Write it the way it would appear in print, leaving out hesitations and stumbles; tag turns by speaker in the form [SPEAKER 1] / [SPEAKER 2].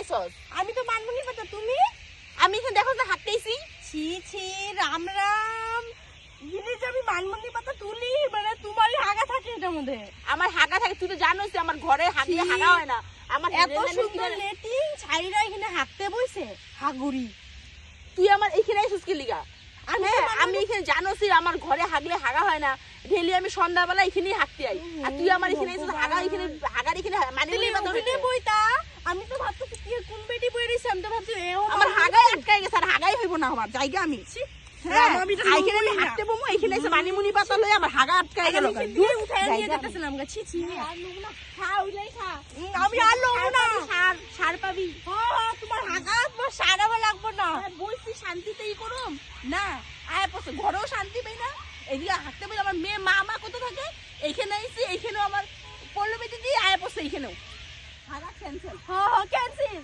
[SPEAKER 1] আইছস?
[SPEAKER 2] আমি তো মানমুনি পাতা, তুমি?
[SPEAKER 1] আমি এখানে দেখো যে হাঁটতেইছি।
[SPEAKER 2] ছি ছি, রাম রাম। ইনি যে আমি মানমুনি পাতা তুলি, মানে তোমারই হাগা থাকে এটার মধ্যে।
[SPEAKER 1] আমার হাগা থাকে, তুই তো জানোস যে আমার ঘরে হাগলে
[SPEAKER 2] ছি।
[SPEAKER 1] হাগা হয় না। আমার
[SPEAKER 2] এত
[SPEAKER 1] রেলের
[SPEAKER 2] সুন্দর
[SPEAKER 1] কিনারে-
[SPEAKER 2] লেটিং, ছাইরা এখানে হাঁটতে বইছে হাগুরি।
[SPEAKER 1] তুই আমার এখানে আইছস কি লিগা?
[SPEAKER 2] আমি
[SPEAKER 1] হ্যাঁ,
[SPEAKER 2] তো
[SPEAKER 1] আমি এখানে জানোসই আমার ঘরে হাগলে হাগা হয় না। ডেইলি আমি সন্ধ্যাবেলা এখানেই হাঁটতে আই। আর তুই আমার এখানে আইছস হাগা এখানে, হাগার এখানে মানিমুনি পাতা
[SPEAKER 2] ওখানে
[SPEAKER 1] হইছে।
[SPEAKER 2] বইতা, আমি তো ভাবতেছি কি কোন বেটি বই রইছে, আমি তো ভাবছি
[SPEAKER 1] আমার হাগাই আটকাই গেছে, আর হাগাই হইব না আমার জায়গা আমি। হ্যাঁ,
[SPEAKER 2] আমি তো
[SPEAKER 1] এখানে আমি
[SPEAKER 2] লইবই না।
[SPEAKER 1] হাঁটতে বমু, এখানে এসে মানিমুনি পাতা লই আমার হাগা আটকাই গেল।
[SPEAKER 2] আমি আর লড়বো না।
[SPEAKER 1] সার পাবি।
[SPEAKER 2] তোমার হাগা তোমার সারাবা লাগবো না।
[SPEAKER 1] বলছি শান্তিতেই করুম না, আয় পড়ছে ঘরেও শান্তি পাই না, এদিকে হাঁটতে পাই। আমার মেয়ে মা মা কত থাকে, এইখানে আইসি, এইখানেও আমার পড়লো বেঁধে দিয়ে আয় পড়ছে, এইখানেও হাগা ক্যান্সেল।
[SPEAKER 2] ক্যান্সেল।